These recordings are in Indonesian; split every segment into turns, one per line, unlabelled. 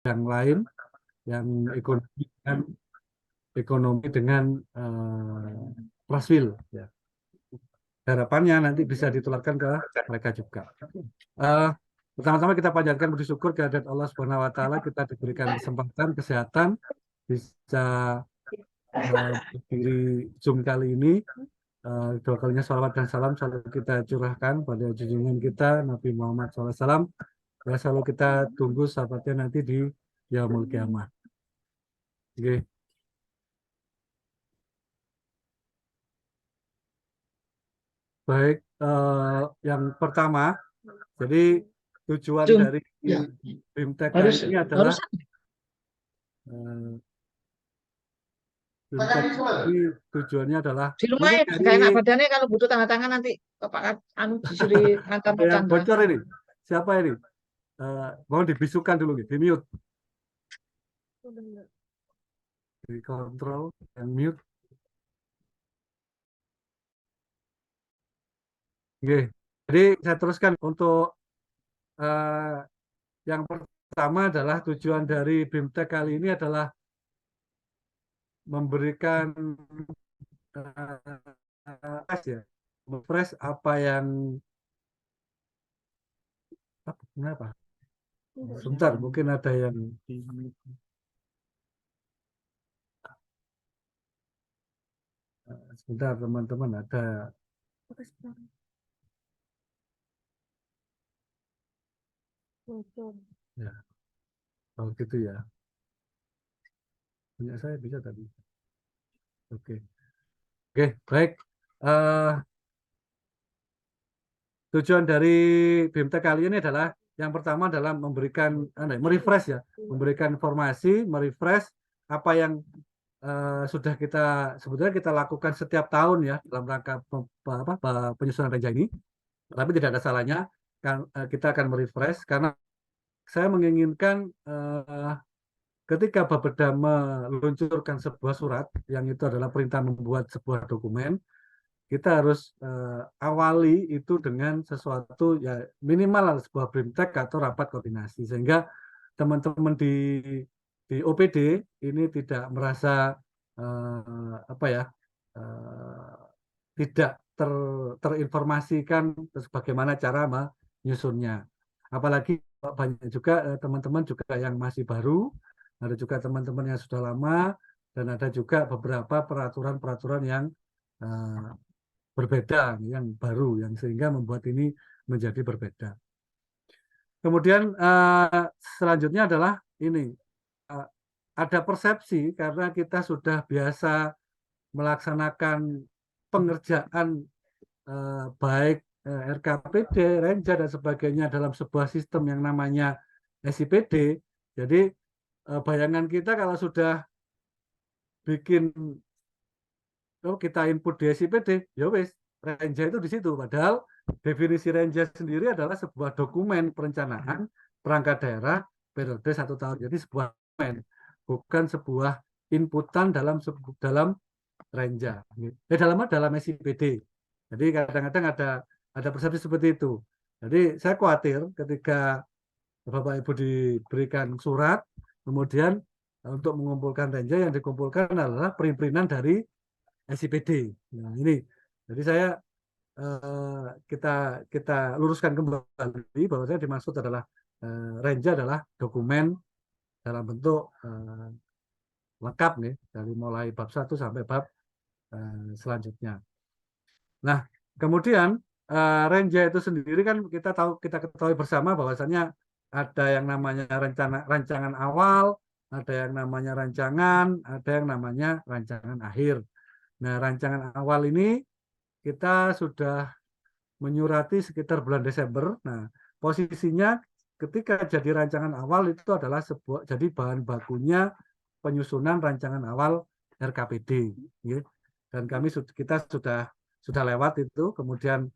yang lain, yang ekonomi dengan Plaswil. Ya. Harapannya nanti bisa ditularkan ke mereka juga. Pertama-tama kita panjatkan puji syukur kehadirat Allah Subhanahu Wa Taala, kita diberikan kesempatan, kesehatan, bisa berdiri Zoom kali ini. Dua kalinya salawat dan salam selalu kita curahkan pada junjungan kita Nabi Muhammad SAW. Ya, selalu kita tunggu sahabatnya nanti di Yaumul Kiamah. Oke. Baik, yang pertama, jadi tujuan dari BIMTEK ini adalah tujuannya adalah
di rumah ya nggak enak badannya kalau butuh tanda tangan nanti Pak Anu disuruh ngantar
yang bocor ini. Siapa ini? Mau dibisukan dulu nih, di mute. Di kontrol, yang mute. Oke. Jadi saya teruskan untuk yang pertama adalah tujuan dari BIMTEK kali ini adalah memberikan ya, apa yang kenapa? Sebentar, mungkin ada yang sebentar teman-teman, ada ya, kalau gitu ya. Punya saya bisa tadi. Oke, baik. Tujuan dari BIMTEK kali ini adalah yang pertama adalah memberikan, merefresh ya, memberikan informasi, merefresh apa yang sudah kita sebetulnya kita lakukan setiap tahun ya dalam rangka penyusunan rencana ini, tapi tidak ada salahnya kan kita akan merefresh karena saya menginginkan ketika Bapeda meluncurkan sebuah surat yang itu adalah perintah membuat sebuah dokumen, kita harus awali itu dengan sesuatu ya minimal sebuah BIMTEK atau rapat koordinasi sehingga teman-teman di OPD ini tidak merasa apa ya tidak terinformasikan bagaimana cara menyusunnya. Apalagi banyak juga teman-teman juga yang masih baru, ada juga teman-teman yang sudah lama, dan ada juga beberapa peraturan-peraturan yang berbeda, yang baru, yang sehingga membuat ini menjadi berbeda. Kemudian selanjutnya adalah ini, ada persepsi karena kita sudah biasa melaksanakan pengerjaan baik RKPD, Renja dan sebagainya dalam sebuah sistem yang namanya SIPD. Jadi bayangan kita kalau sudah bikin kita input di SIPD, ya wis Renja itu di situ. Padahal definisi Renja sendiri adalah sebuah dokumen perencanaan perangkat daerah periode 1 tahun. Jadi sebuah dokumen, bukan sebuah inputan dalam Renja. Dalam SIPD. Jadi kadang-kadang ada persepsi seperti itu. Jadi saya khawatir ketika Bapak Ibu diberikan surat, kemudian untuk mengumpulkan Renja yang dikumpulkan adalah perintilan dari SIPD. Nah ini, jadi saya kita luruskan kembali bahwa saya dimaksud adalah Renja adalah dokumen dalam bentuk lengkap nih dari mulai bab 1 sampai bab selanjutnya. Nah, kemudian Renja itu sendiri kan kita ketahui bersama bahwasannya ada yang namanya rancangan awal, ada yang namanya rancangan, ada yang namanya rancangan akhir. Nah, rancangan awal ini kita sudah menyurati sekitar bulan Desember. Nah, posisinya ketika jadi rancangan awal itu adalah jadi bahan bakunya penyusunan rancangan awal RKPD. Dan kita sudah lewat itu, kemudian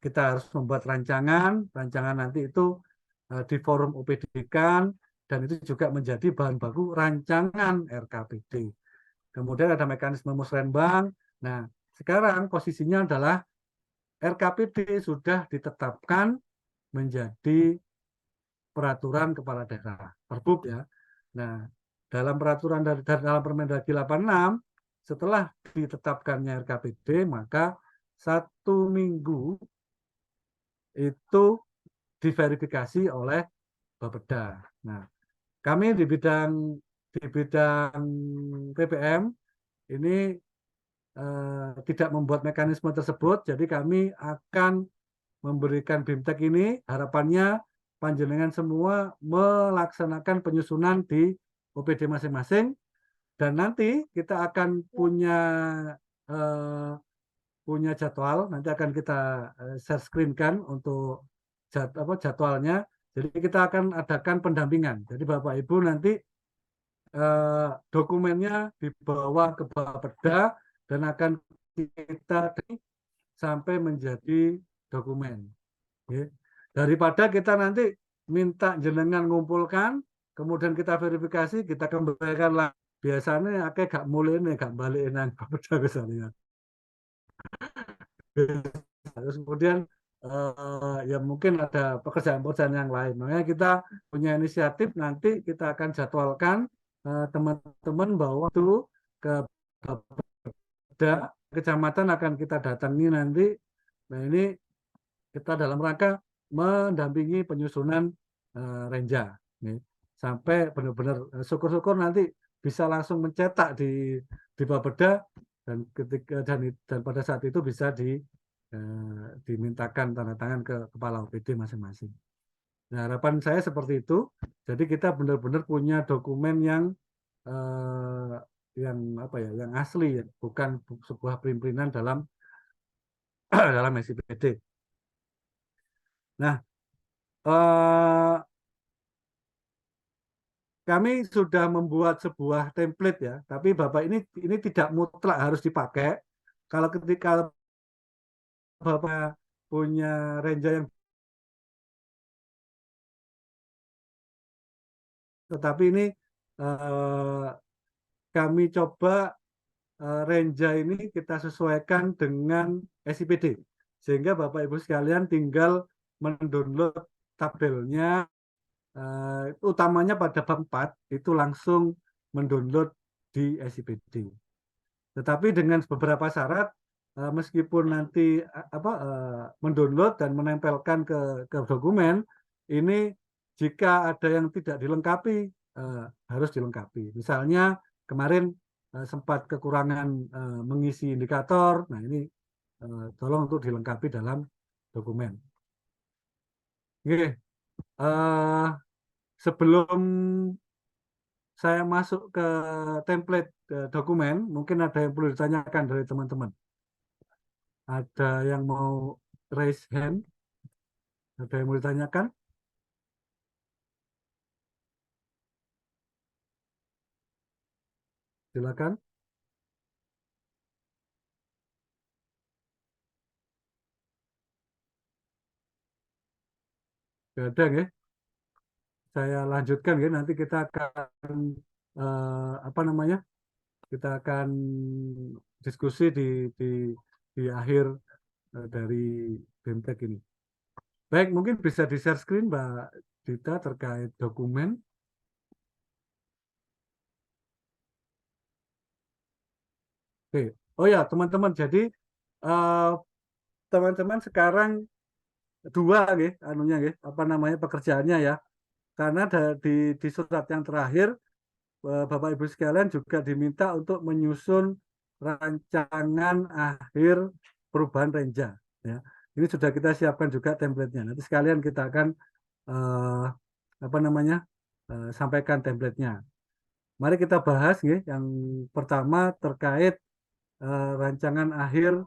kita harus membuat rancangan nanti itu di forum OPD-kan, dan itu juga menjadi bahan baku rancangan RKPD. Kemudian ada mekanisme musrenbang. Nah, sekarang posisinya adalah RKPD sudah ditetapkan menjadi peraturan kepala daerah, Perbup ya. Nah, dalam peraturan dari dalam Permendagri 86, setelah ditetapkannya RKPD, maka 1 minggu itu diverifikasi oleh Bapeda. Nah, kami di bidang PPM ini tidak membuat mekanisme tersebut, jadi kami akan memberikan BIMTEK ini, harapannya panjenengan semua melaksanakan penyusunan di OPD masing-masing, dan nanti kita akan eh, punya jadwal, nanti akan kita share screen-kan untuk jadwalnya. Jadi kita akan adakan pendampingan. Jadi Bapak Ibu nanti dokumennya dibawa ke Bapeda dan akan kita sampai menjadi dokumen. Daripada kita nanti minta jenengan ngumpulkan, kemudian kita verifikasi, kita kembalikan lah. Biasanya akeh gak mulai nih, gak balik nang Bapeda misalnya. Terus kemudian ya mungkin ada pekerjaan-pekerjaan yang lain. Makanya kita punya inisiatif, nanti kita akan jadwalkan teman-teman bahwa itu ke Bapeda kecamatan akan kita datangi nanti. Nah ini kita dalam rangka mendampingi penyusunan Renja. Nih. Sampai benar-benar syukur-syukur nanti bisa langsung mencetak di Bapeda dan dan pada saat itu bisa dimintakan tanda tangan ke kepala OPD masing-masing. Nah, harapan saya seperti itu. Jadi kita benar-benar punya dokumen eh, yang apa ya, yang asli ya, bukan sebuah print-printan dalam dalam SIPD. Nah, eh, kami sudah membuat sebuah template ya, tapi Bapak ini tidak mutlak harus dipakai. Kalau ketika Bapak punya Renja yang, tetapi ini eh, kami coba Renja ini kita sesuaikan dengan SIPD, sehingga Bapak Ibu sekalian tinggal mendownload tabelnya, utamanya pada bab 4 itu langsung mendownload di SIPD. Tetapi dengan beberapa syarat, meskipun nanti mendownload dan menempelkan ke dokumen, ini jika ada yang tidak dilengkapi, harus dilengkapi. Misalnya kemarin sempat kekurangan mengisi indikator, nah ini tolong untuk dilengkapi dalam dokumen. Oke, sebelum saya masuk ke template dokumen, mungkin ada yang perlu ditanyakan dari teman-teman. Ada yang mau raise hand? Ada yang mau ditanyakan? Silakan. Gak ada ya? Saya lanjutkan ya. Nanti kita akan apa namanya? Kita akan diskusi di di akhir dari BMTEK ini. Baik, mungkin bisa di share screen Mbak Dita terkait dokumen. Oke. Oh ya, teman-teman. Jadi eh, teman-teman sekarang dua ya, anunya ya, apa namanya pekerjaannya ya. Karena di surat yang terakhir Bapak Ibu sekalian juga diminta untuk menyusun rancangan akhir perubahan Renja. Ya. Ini sudah kita siapkan juga template-nya. Nanti sekalian kita akan eh, apa namanya sampaikan template-nya. Mari kita bahas ya. Yang pertama terkait rancangan akhir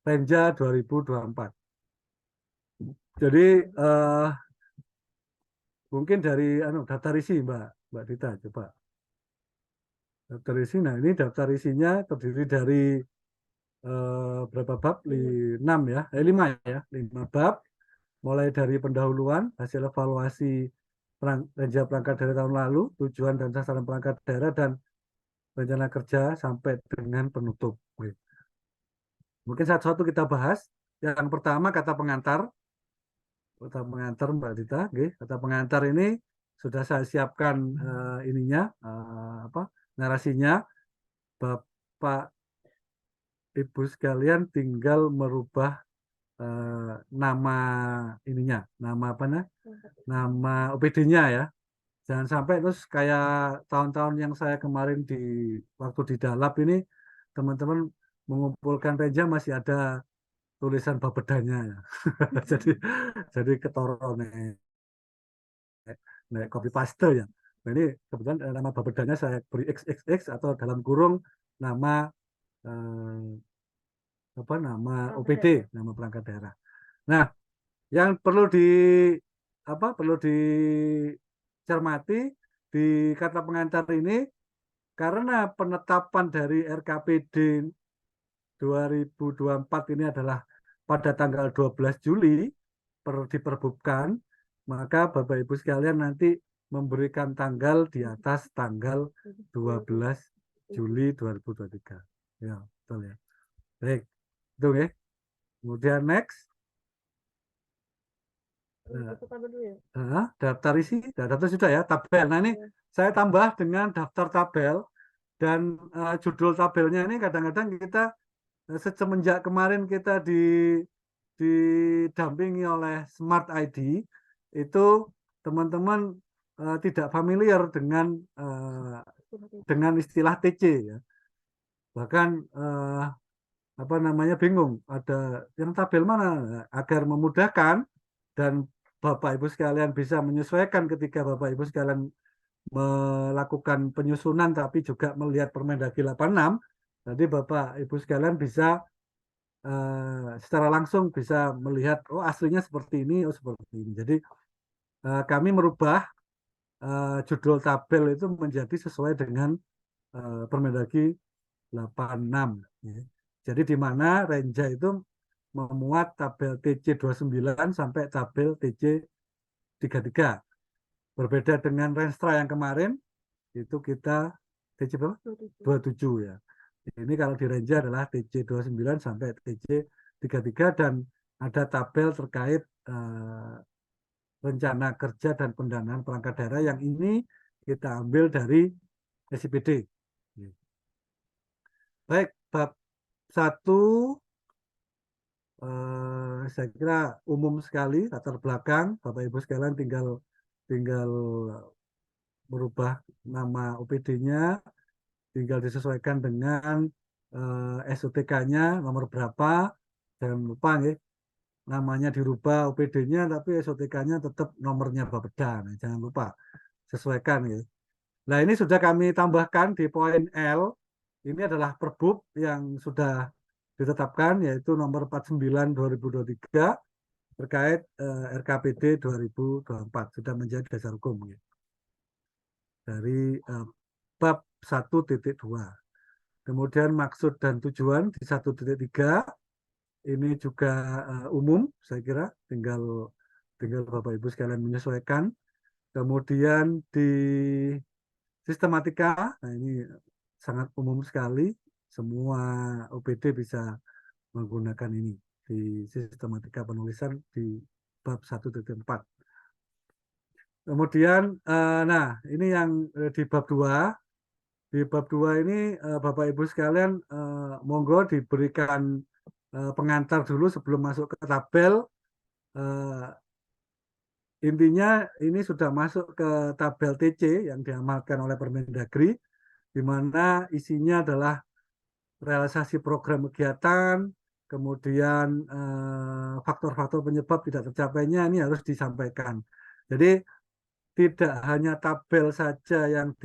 Renja 2024. Jadi mungkin dari daftar isi Mbak Dita coba. Daftar isi, nah ini daftar isinya terdiri dari berapa bab? 6 ya, 5 ya, 5 bab. Mulai dari pendahuluan, hasil evaluasi Renja Perangkat Daerah tahun lalu, tujuan dan sasaran perangkat daerah, dan rencana kerja sampai dengan penutup. Mungkin satu-satu kita bahas. Yang pertama kata pengantar. kata pengantar Mbak Dita, nggih. Kata pengantar ini sudah saya siapkan ininya apa narasinya. Bapak Ibu sekalian tinggal merubah nama ininya, nama apa nah? Nama OPD-nya ya. Jangan sampai terus kayak tahun-tahun yang saya kemarin di waktu di Dalab ini teman-teman mengumpulkan reja masih ada tulisan Bapedanya ya. Jadi ketoro nek copy paste ya. Nah, ini kebetulan nama Bapedanya saya beri XXX atau dalam kurung nama apa nama OPD, nama perangkat daerah. Nah, yang perlu di apa perlu dicermati di kata pengantar ini karena penetapan dari RKPD 2024 ini adalah pada tanggal 12 Juli diperbutkan, maka Bapak Ibu sekalian nanti memberikan tanggal di atas tanggal 12 Juli 2023. Ya, betul ya. Baik, itu ya. Kemudian next. Daftar isi, daftar sudah ya, tabel. Nah ini saya tambah dengan daftar tabel dan judul tabelnya ini kadang-kadang kita semenjak kemarin kita didampingi oleh Smart ID itu teman-teman tidak familiar dengan istilah TC ya. Bahkan apa namanya bingung ada yang tabel mana agar memudahkan dan Bapak Ibu sekalian bisa menyesuaikan ketika Bapak Ibu sekalian melakukan penyusunan tapi juga melihat Permendagri 86. Jadi Bapak Ibu sekalian bisa secara langsung bisa melihat oh aslinya seperti ini, oh seperti ini. Jadi kami merubah judul tabel itu menjadi sesuai dengan Permendagri 86. Ya. Jadi di mana Renja itu memuat tabel TC 29 sampai tabel TC 33. Berbeda dengan Renstra yang kemarin, itu kita TC berapa? 27 ya. Ini kalau di Renja adalah TC 29 sampai TC 33 dan ada tabel terkait rencana kerja dan pendanaan perangkat daerah yang ini kita ambil dari SIPD. Baik, bab 1 saya kira umum sekali latar belakang Bapak Ibu sekalian tinggal merubah nama OPD-nya, tinggal disesuaikan dengan SOTK-nya nomor berapa. Jangan lupa ya, namanya dirubah OPD-nya tapi SOTK-nya tetap nomornya Bapeda. Nah, jangan lupa sesuaikan ya. Nah, ini sudah kami tambahkan di poin L. Ini adalah perbub yang sudah ditetapkan yaitu nomor 49 2023 terkait RKPD 2024 sudah menjadi dasar hukum ya. Dari bab 1.2. Kemudian maksud dan tujuan di 1.3 ini juga umum saya kira tinggal Bapak Ibu sekalian menyesuaikan. Kemudian di sistematika, nah ini sangat umum sekali, semua OPD bisa menggunakan ini di sistematika penulisan di bab 1.4. Kemudian, nah ini yang di bab 2. Di bab 2 ini Bapak Ibu sekalian monggo diberikan pengantar dulu sebelum masuk ke tabel. Intinya ini sudah masuk ke tabel TC yang diamalkan oleh Permendagri, di mana isinya adalah realisasi program kegiatan, kemudian faktor-faktor penyebab tidak tercapainya ini harus disampaikan. Jadi tidak hanya tabel saja yang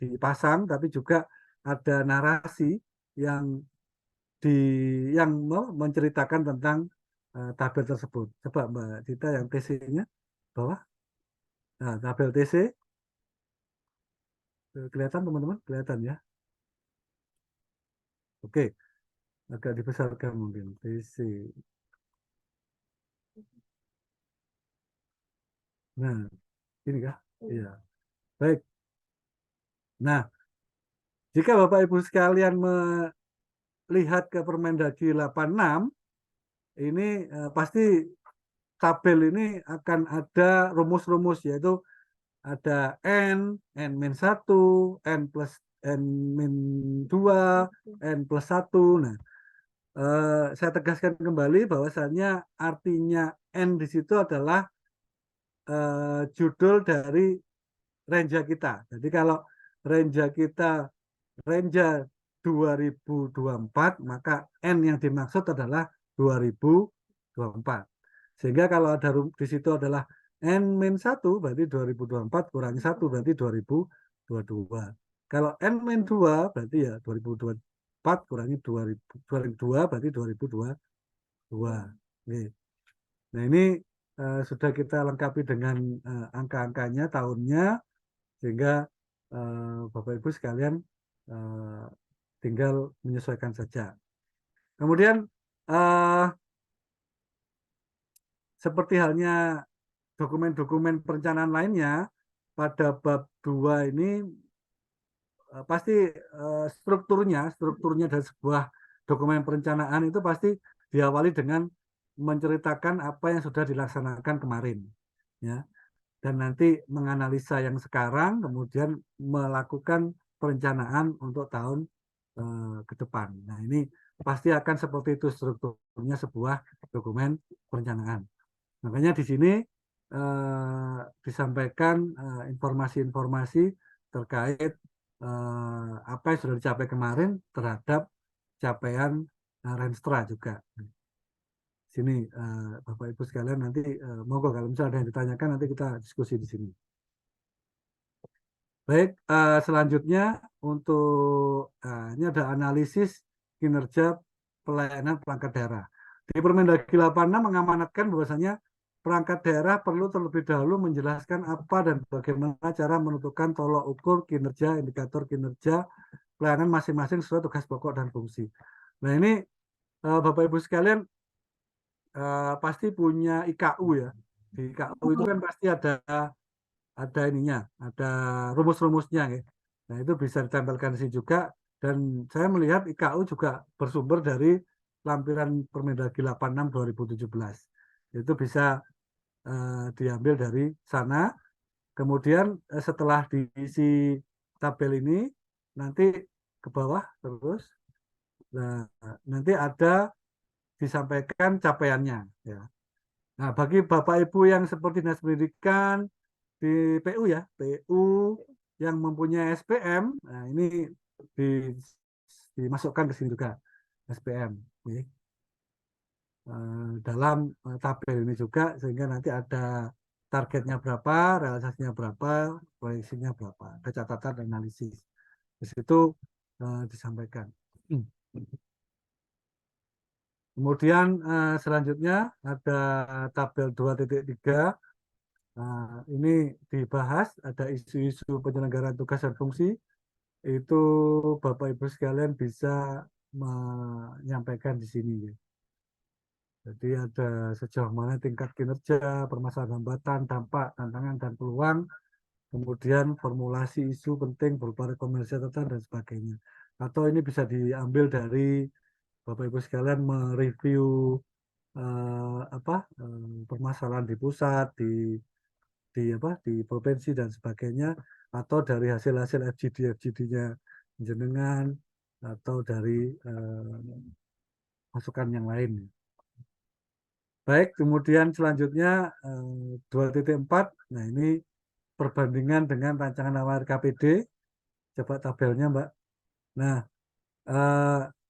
dipasang, tapi juga ada narasi yang yang menceritakan tentang tabel tersebut. Coba Mbak Dita yang TC-nya bawah. Nah, tabel TC kelihatan teman-teman, kelihatan ya. Oke, agak dibesarkan mungkin TC. Nah, ini kah? Iya. Baik. Nah, jika Bapak Ibu sekalian melihat ke Permendagri 86, ini pasti tabel ini akan ada rumus-rumus, yaitu ada N-1, N plus N-2, N+1. Nah, saya tegaskan kembali bahwasannya artinya N di situ adalah judul dari range kita. Jadi kalau range kita range 2024, maka N yang dimaksud adalah 2024. Sehingga kalau ada di situ adalah N-1 berarti 2024 kurangi 1 berarti 2022. Kalau N-2 berarti ya 2024 kurangi 2002 berarti 2022. Nah, ini sudah kita lengkapi dengan angka-angkanya, tahunnya, sehingga Bapak Ibu sekalian tinggal menyesuaikan saja. Kemudian seperti halnya dokumen-dokumen perencanaan lainnya, pada bab 2 ini pasti strukturnya dari sebuah dokumen perencanaan itu pasti diawali dengan menceritakan apa yang sudah dilaksanakan kemarin, ya, dan nanti menganalisa yang sekarang, kemudian melakukan perencanaan untuk tahun ke depan. Nah, ini pasti akan seperti itu strukturnya sebuah dokumen perencanaan. Makanya di sini disampaikan informasi-informasi terkait apa yang sudah dicapai kemarin terhadap capaian Renstra juga. Sini Bapak Ibu sekalian, nanti monggo kalau misalnya ada yang ditanyakan nanti kita diskusi di sini. Baik, selanjutnya untuk ini ada analisis kinerja pelayanan perangkat daerah. Di Permendagri 86 mengamanatkan bahwasanya perangkat daerah perlu terlebih dahulu menjelaskan apa dan bagaimana cara menentukan tolok ukur kinerja, indikator kinerja pelayanan masing-masing sesuai tugas pokok dan fungsi. Nah, ini Bapak Ibu sekalian pasti punya IKU ya. Di IKU itu kan pasti ada ininya, ada rumus-rumusnya ya. Nah, itu bisa ditempelkan di sini juga, dan saya melihat IKU juga bersumber dari lampiran Permendagri 86 2017. Itu bisa diambil dari sana. Kemudian setelah diisi tabel ini, nanti ke bawah terus. Nah, nanti ada disampaikan capaiannya ya. Nah, bagi Bapak Ibu yang seperti Dinas Pendidikan di PU ya, PU yang mempunyai SPM, nah ini dimasukkan ke sini juga SPM ya. Dalam tabel ini juga, sehingga nanti ada targetnya berapa, realisasinya berapa, proyeksinya berapa, ada catatan analisis. Di situ disampaikan. Kemudian selanjutnya ada tabel 2.3. Ini dibahas, ada isu-isu penyelenggaraan tugas dan fungsi. Itu Bapak Ibu sekalian bisa menyampaikan di sini. Jadi ada sejauh mana tingkat kinerja, permasalahan hambatan, dampak, tantangan, dan peluang, kemudian formulasi isu penting berupa rekomendasi catatan dan sebagainya. Atau ini bisa diambil dari Bapak Ibu sekalian mereview permasalahan di pusat, di provinsi dan sebagainya, atau dari hasil-hasil FGD-nya jenengan, atau dari masukan yang lain. Baik, kemudian selanjutnya 2.4. Nah, ini perbandingan dengan rancangan awal KPD. Coba tabelnya, Mbak. Nah,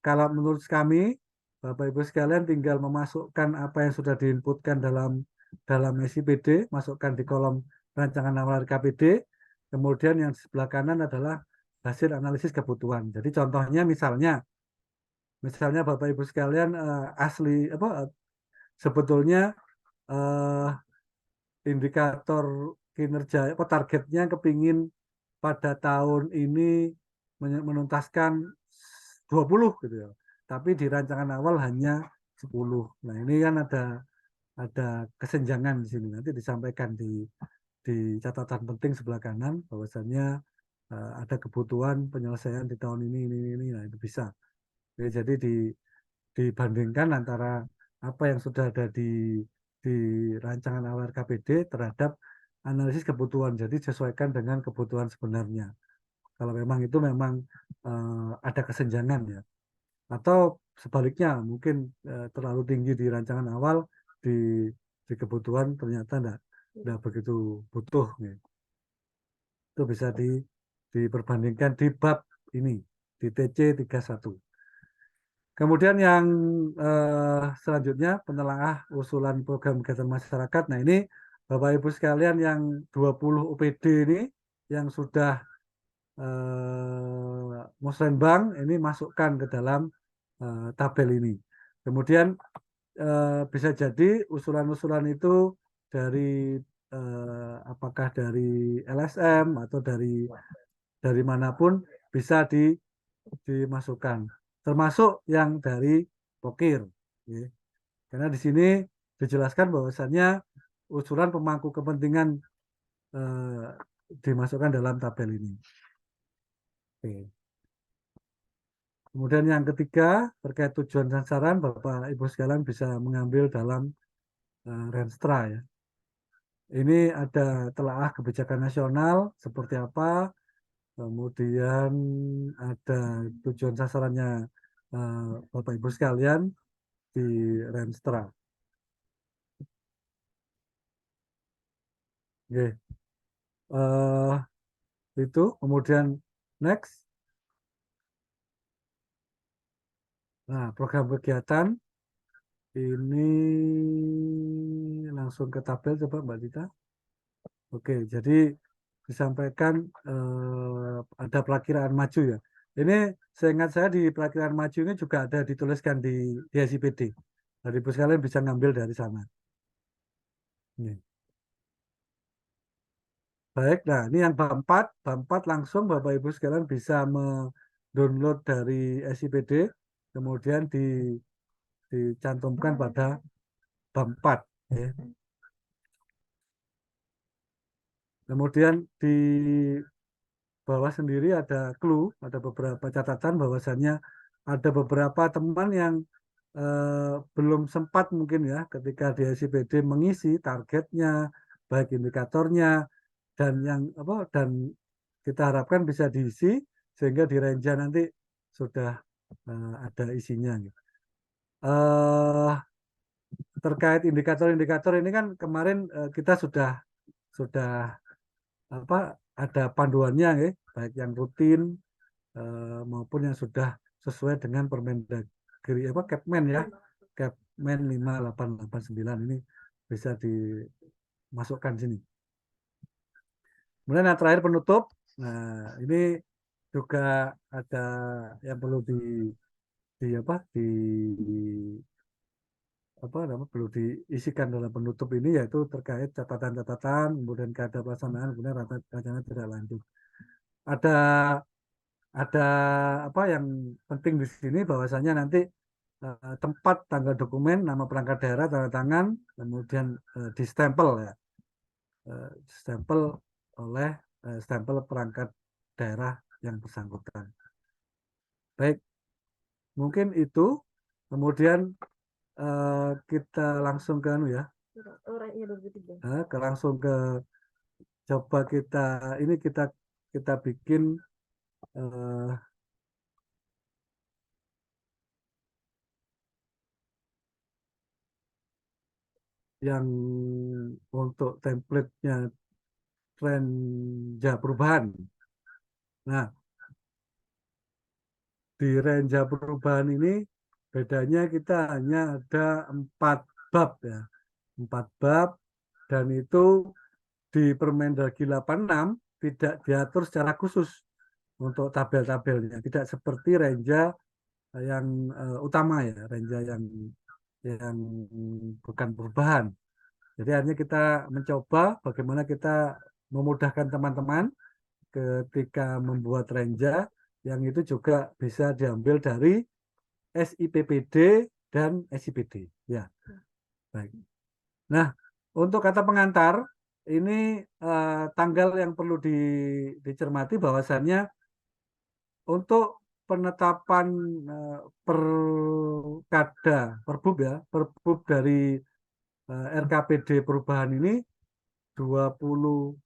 kalau menurut kami, Bapak Ibu sekalian tinggal memasukkan apa yang sudah diinputkan dalam SIPD, masukkan di kolom rancangan awal KPD. Kemudian yang di sebelah kanan adalah hasil analisis kebutuhan. Jadi contohnya misalnya Bapak Ibu sekalian sebetulnya indikator kinerja targetnya kepingin pada tahun ini menuntaskan 20 gitu ya. Tapi di rancangan awal hanya 10. Nah, ini kan ada kesenjangan di sini. Nanti disampaikan di catatan penting sebelah kanan bahwasannya ada kebutuhan penyelesaian di tahun ini. Nah, itu bisa. Jadi dibandingkan antara apa yang sudah ada di di rancangan awal RKPD terhadap analisis kebutuhan. Jadi sesuaikan dengan kebutuhan sebenarnya. Kalau memang itu memang ada kesenjangan ya. Atau sebaliknya mungkin terlalu tinggi di rancangan awal, di kebutuhan ternyata enggak begitu butuh. Ya. Itu bisa diperbandingkan di bab ini, di TC 31. Kemudian yang selanjutnya penelaah usulan program kegiatan masyarakat. Nah ini Bapak Ibu sekalian yang 20 UPD ini yang sudah musrenbang ini masukkan ke dalam tabel ini. Kemudian bisa jadi usulan-usulan itu dari apakah dari LSM atau dari manapun bisa dimasukkan, termasuk yang dari Pokir. Ya. Karena di sini dijelaskan bahwasannya usulan pemangku kepentingan dimasukkan dalam tabel ini. Oke. Kemudian yang ketiga terkait tujuan dan sasaran, Bapak Ibu sekalian bisa mengambil dalam Renstra ya. Ini ada telaah kebijakan nasional seperti apa, kemudian ada tujuan sasarannya Bapak Ibu sekalian di Renstra. Oke. Itu kemudian next. Nah, program kegiatan ini langsung ke tabel coba Mbak Dita. Oke, jadi disampaikan ada perakiraan maju ya. Ini seingat saya di perakiraan maju ini juga ada dituliskan di SIPD. Jadi Ibu sekalian bisa ngambil dari sana. Ini. Baik, nah ini yang bab 4. Bab 4 langsung Bapak Ibu sekalian bisa mendownload dari SIPD, kemudian dicantumkan pada bab 4. Ya. Kemudian di bawah sendiri ada clue, ada beberapa catatan bahwasannya ada beberapa teman yang belum sempat mungkin ya ketika di SIPD mengisi targetnya, baik indikatornya dan yang apa dan kita harapkan bisa diisi sehingga di Renja nanti sudah ada isinya. Gitu. Terkait indikator-indikator ini kan kemarin kita sudah apa ada panduannya ya, baik yang rutin maupun yang sudah sesuai dengan Permendagri Kepmen ya. Kepmen 5889 ini bisa dimasukkan sini. Kemudian yang terakhir penutup. Nah, ini juga ada yang perlu perlu diisikan dalam penutup ini yaitu terkait catatan-catatan, kemudian keadaan pelaksanaan, kemudian rencana tidak lanjut. Ada ada apa yang penting di sini bahwasanya nanti tempat tanggal dokumen, nama perangkat daerah, tanda tangan, kemudian distempel ya, stempel oleh stempel perangkat daerah yang bersangkutan. Baik, mungkin itu. Kemudian kita langsung ke ya, langsung ke coba kita bikin yang untuk template-nya Renja Perubahan. Nah, di Renja Perubahan ini bedanya kita hanya ada 4 bab ya. 4 bab dan itu di Permendagri 86 tidak diatur secara khusus untuk tabel-tabelnya. Tidak seperti Renja yang utama ya, Renja yang bukan perubahan. Jadi hanya kita mencoba bagaimana kita memudahkan teman-teman ketika membuat renja yang itu juga bisa diambil dari SIPPD dan SIPD. Ya, baik. Nah, untuk kata pengantar ini tanggal yang perlu dicermati bahwasannya untuk penetapan perkada, perbub ya, perbub dari RKPD perubahan ini 21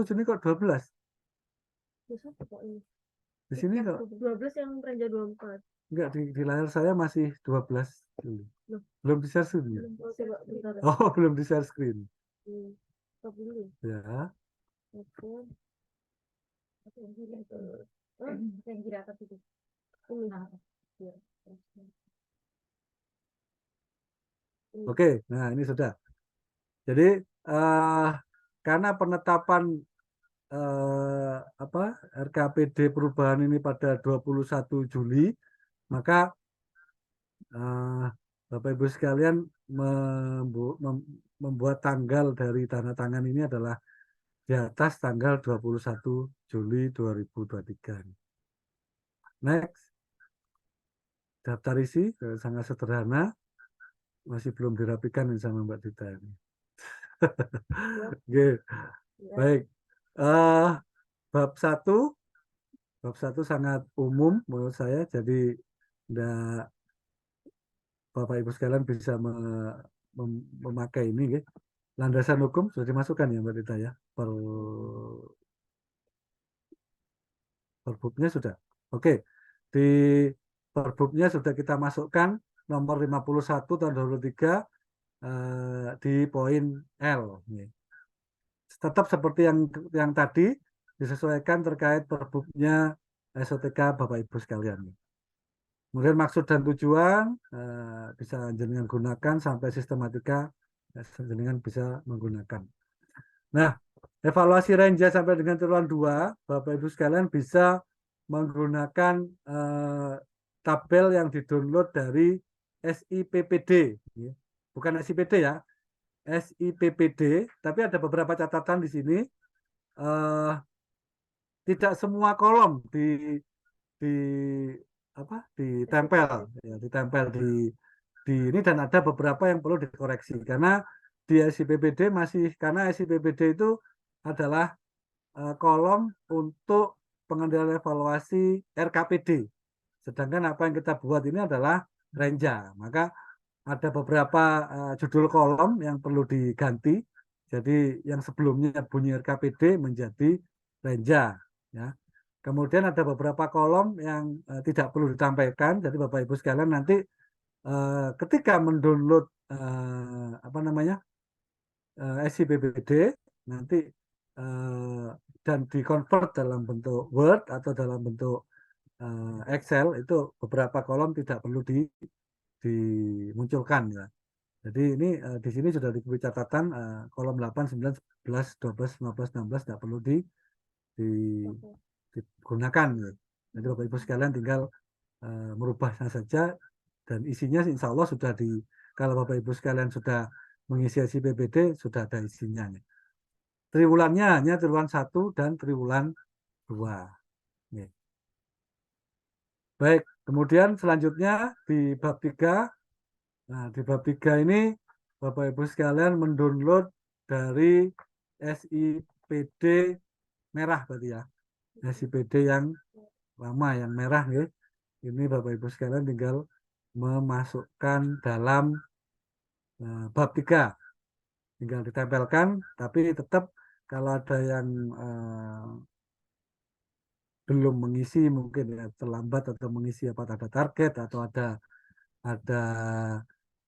Juni kok 12? Di sini kok
12 yang Raja 24.
enggak, di layar saya masih 12 Juli. Belum di share screen ya?
Coba bentar.
Oh, belum di share screen.
Stop dulu.
Ya.
Oke. Yang kiri atas itu. Ini. Iya.
Oke, nah ini sudah. Jadi karena penetapan RKPD perubahan ini pada 21 Juli, maka Bapak Ibu sekalian membuat tanggal dari tanda tangan ini adalah di atas tanggal 21 Juli 2023. Next. Daftar isi sangat sederhana, masih belum dirapikan sama Mbak Dita ini. Oke, baik. Bab 1 sangat umum menurut saya, jadi enggak, Bapak Ibu sekalian bisa memakai ini. Landasan hukum sudah dimasukkan ya Mbak Dita ya, perbubnya sudah. Oke, di perbubnya sudah kita masukkan nomor 51 tahun 2023 di poin L. Tetap seperti yang tadi, disesuaikan terkait perbubnya SOTK Bapak Ibu sekalian. Kemudian maksud dan tujuan bisa jenengan gunakan, sampai sistematika jenengan bisa menggunakan. Nah, evaluasi renja sampai dengan triwulan 2, Bapak Ibu sekalian bisa menggunakan tabel yang didownload dari SIPPD. Bukan SIPD ya, SIPPD, tapi ada beberapa catatan di sini. Tidak semua kolom di ditempel ya, ditempel di ini, dan ada beberapa yang perlu dikoreksi karena di SIPPD masih, karena SIPPD itu adalah kolom untuk pengendalian evaluasi RKPD, sedangkan apa yang kita buat ini adalah renja, maka ada beberapa judul kolom yang perlu diganti. Jadi yang sebelumnya bunyi RKPD menjadi renja ya. Kemudian ada beberapa kolom yang tidak perlu ditampilkan. Jadi Bapak Ibu sekalian nanti ketika mendownload SIPPD nanti dan dikonvert dalam bentuk Word atau dalam bentuk Excel, itu beberapa kolom tidak perlu dimunculkan ya. Jadi ini di sini sudah diberi catatan kolom 8, 9, 11, 12, 15, 16 tidak perlu digunakan. Ya. Jadi Bapak Ibu sekalian tinggal merubahnya saja, dan isinya insya Allah sudah kalau Bapak Ibu sekalian sudah mengisi SIPPD sudah ada isinya. Ya. Triwulannya hanya triwulan 1 dan triwulan 2. Ya. Baik, kemudian selanjutnya di bab 3. Nah, di bab 3 ini Bapak Ibu sekalian mendownload dari SIPD merah berarti ya. SIPD yang lama, yang merah ya. Ini Bapak Ibu sekalian tinggal memasukkan dalam bab 3. Tinggal ditempelkan, tapi tetap kalau ada yang belum mengisi, mungkin ya terlambat atau mengisi apa ada target atau ada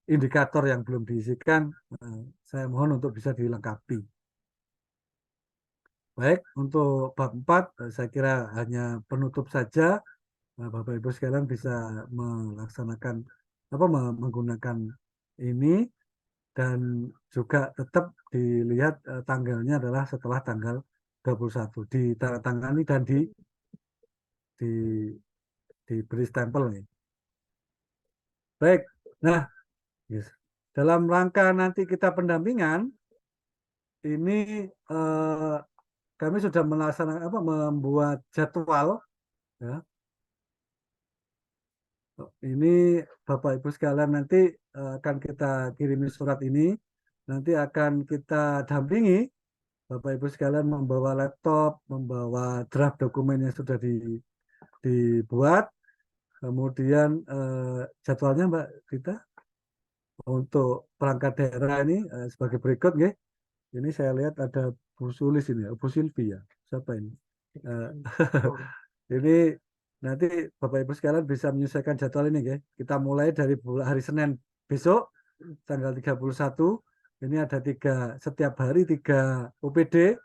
indikator yang belum diisikan, saya mohon untuk bisa dilengkapi. Baik, untuk bab 4 saya kira hanya penutup saja. Bapak Ibu sekalian bisa melaksanakan menggunakan ini, dan juga tetap dilihat tanggalnya adalah setelah tanggal 21, ditandatangani dan diberi stempel nih. Baik. Nah, yes. Dalam rangka nanti kita pendampingan ini kami sudah melaksanakan membuat jadwal ya. Ini Bapak Ibu sekalian nanti akan kita kirimi surat ini, nanti akan kita dampingi Bapak Ibu sekalian membawa laptop, membawa draft dokumen yang sudah dibuat, kemudian jadwalnya Mbak Rita untuk perangkat daerah ini sebagai berikut, nggih. Ini saya lihat ada Bu Sulis ini, Bu Silvi ya. Siapa ini? Eh, ini nanti Bapak Ibu sekalian bisa menyesuaikan jadwal ini, nggih. Kita mulai dari hari Senin besok tanggal 31. Ini ada setiap hari 3 OPD.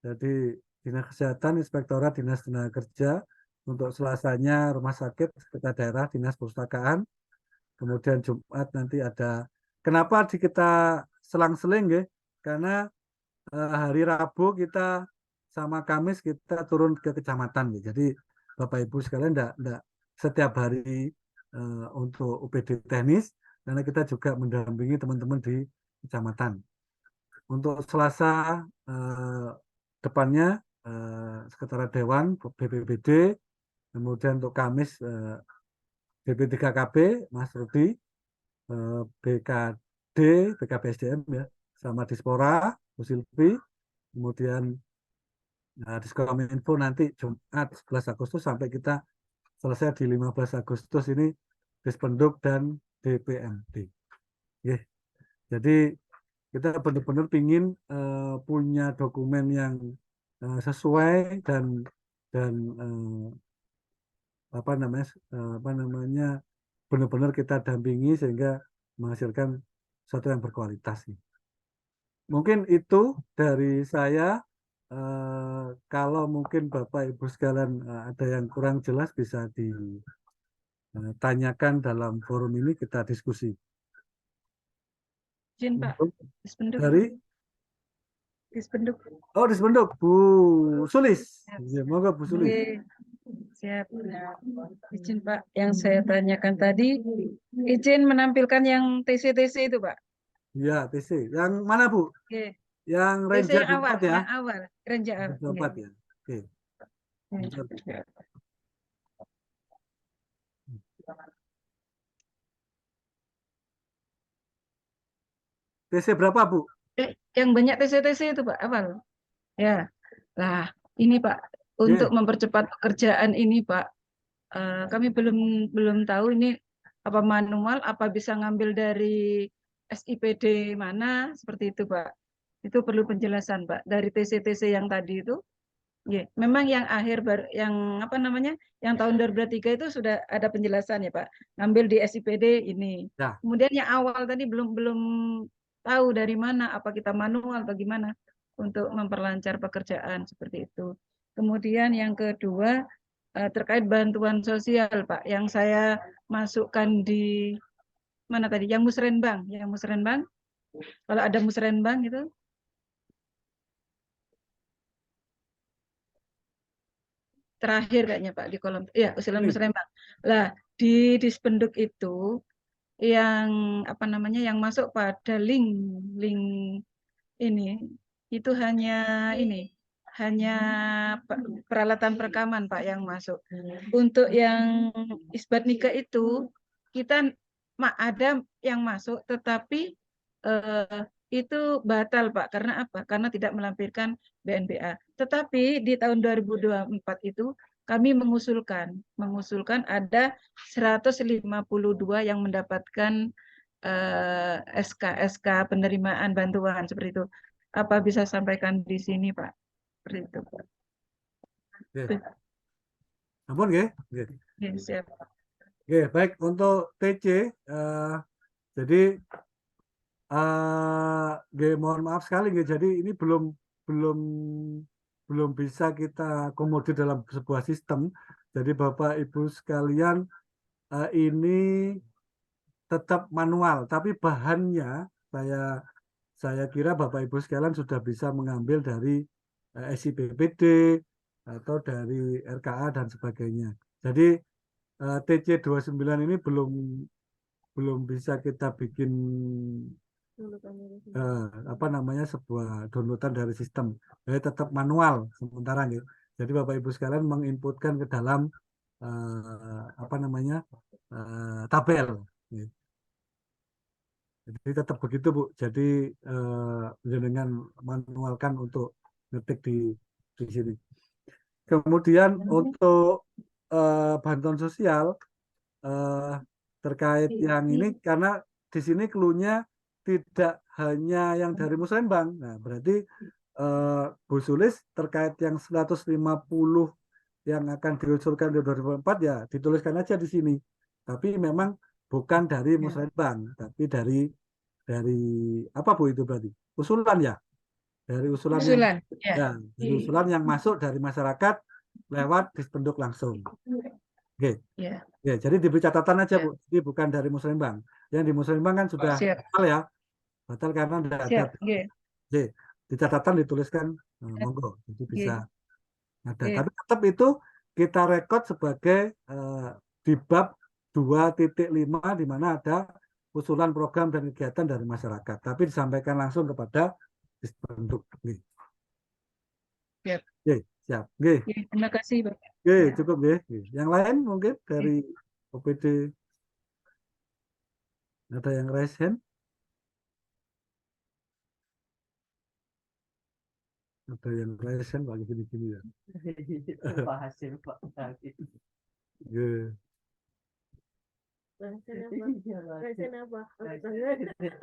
Jadi Dinas Kesehatan, Inspektorat Dinas Tenaga Kerja. Untuk Selasanya Rumah Sakit, Sekretariat Daerah, Dinas Perpustakaan. Kemudian Jumat nanti ada. Kenapa kita selang-seling, nggih? Karena hari Rabu kita sama Kamis kita turun ke kecamatan, gitu. Jadi Bapak Ibu sekalian enggak setiap hari untuk UPD teknis, karena kita juga mendampingi teman-teman di kecamatan. Untuk Selasa depannya Sekretariat Dewan BPBD, kemudian untuk Kamis BP3KB Mas Rudi, BKD, BKPSDM ya, sama Dispora, Bu Silvi, kemudian Diskominfo nanti Jumat 11 Agustus sampai kita selesai di 15 Agustus ini Dispenduk dan DPMD. Oke. Jadi kita benar-benar ingin punya dokumen yang sesuai dan apa namanya benar-benar kita dampingi sehingga menghasilkan sesuatu yang berkualitas. Mungkin itu dari saya. Kalau mungkin Bapak Ibu sekalian ada yang kurang jelas bisa ditanyakan dalam forum ini, kita diskusi.
Izin Pak, dispenduk.
Dari
Dispenduk.
Oh, Dispenduk Bu Sulis. Ya, monggo Bu Sulis.
Oke, siap. Izin Pak, yang saya tanyakan tadi, izin menampilkan yang TC-TC itu Pak.
Ya, TC. Yang mana Bu?
Oke.
Yang
TC
Ranger
yang awal,
24 ya?
yang awal, Ranger awal.
24 ya. Oke. TC berapa Bu?
Yang banyak TC-TC itu Pak, awal. Ya, lah ini Pak, untuk mempercepat pekerjaan ini Pak, kami belum tahu ini apa manual, apa bisa ngambil dari SIPD mana, seperti itu Pak. Itu perlu penjelasan Pak, dari TC-TC yang tadi itu. Ya, memang yang akhir yang apa namanya, yang tahun 2023 itu sudah ada penjelasan ya Pak, ngambil di SIPD ini.
Ya.
Kemudian yang awal tadi belum tahu dari mana, apa kita manual bagaimana untuk memperlancar pekerjaan seperti itu. Kemudian yang kedua terkait bantuan sosial Pak, yang saya masukkan di mana tadi, yang musrenbang, kalau ada musrenbang itu terakhir kayaknya Pak di kolom ya, usulan musrenbang. Lah di Dispenduk itu yang apa namanya, yang masuk pada link ini itu hanya peralatan perekaman Pak yang masuk. Untuk yang isbat nikah itu kita ada yang masuk, tetapi itu batal Pak. Karena apa? Karena tidak melampirkan BNBA. Tetapi di tahun 2024 itu kami mengusulkan ada 152 yang mendapatkan SK penerimaan bantuan seperti itu. Apa bisa sampaikan di sini Pak? Seperti itu Pak.
Ampun nggih.
Siap.
Oke, baik untuk TC. Jadi mohon maaf sekali nggih. Jadi ini belum bisa kita akomodir dalam sebuah sistem. Jadi Bapak Ibu sekalian ini tetap manual, tapi bahannya saya kira Bapak Ibu sekalian sudah bisa mengambil dari SIPPD atau dari RKA dan sebagainya. Jadi TC29 ini belum bisa kita bikin apa namanya, sebuah downloadan dari sistem. Jadi tetap manual sementara gitu. Jadi Bapak Ibu sekalian menginputkan ke dalam apa namanya, tabel. Gitu. Jadi tetap begitu Bu. Jadi dengan manualkan untuk ngetik di sini. Kemudian untuk bantuan sosial terkait yang ini, karena di sini clue-nya tidak hanya yang dari Musrembang. Nah, berarti Bu Sulis terkait yang 150 yang akan diusulkan di 2004 ya dituliskan aja di sini. Tapi memang bukan dari Musrembang, tapi dari apa Bu itu berarti? Usulan ya? Dari usulan yang
Usulan, ya.
ya, dari usulan yang masuk dari masyarakat lewat Dispenduk langsung. Oke.
Ya,
Ya, jadi diberi catatan aja,
Ya.
Bu. Jadi bukan dari Musrembang. Yang di Musrembang kan sudah
siap,
batal ya. Batal karena tidak ada.
siap, nggih.
Oke. Di catatan dituliskan monggo. Jadi bisa ada.
Nggih.
Tapi tetap itu kita rekod sebagai di bab 2.5 di mana ada usulan program dan kegiatan dari masyarakat. Tapi disampaikan langsung kepada Dispenduk. Oke.
Siap.
Oke, siap. Oke.
Nggih, terima kasih, Bapak.
Oke,
Ya.
cukup ya. Yang lain mungkin dari OPD ada yang raise hand? Ada yang raise hand lagi gini-gini ya.
Pak Hasil Pak.
Oke.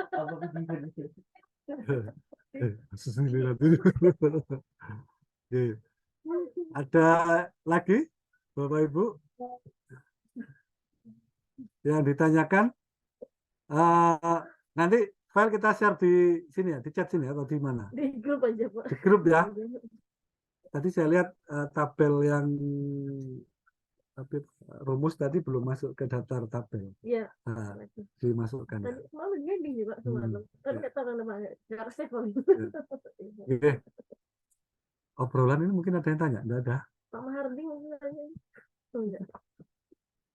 Apa begini?
Sesungguhnya itu. Oke. Ada lagi Bapak Ibu yang ditanyakan? Nanti file kita share di sini ya, di chat sini atau di mana?
Di grup aja, Pak.
Di grup ya. Tadi saya lihat tabel yang tapi rumus tadi belum masuk ke daftar tabel.
Iya.
Nah, dimasukkan. Ya.
Tadi malah gini Pak semalam. Kan nggak tahu kenapa nggak resep Pak.
Oke. Obrolan ini mungkin ada yang tanya? Enggak ada.
Pak Mahardi mungkin nanya. Oh enggak.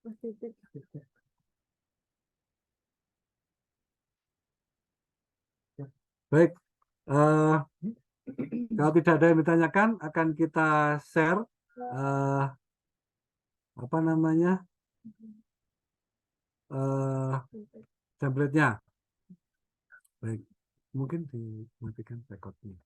Pasti itu.
Baik. Kalau tidak ada yang ditanyakan, akan kita share apa namanya template-nya. Baik, mungkin dimatikan recordnya.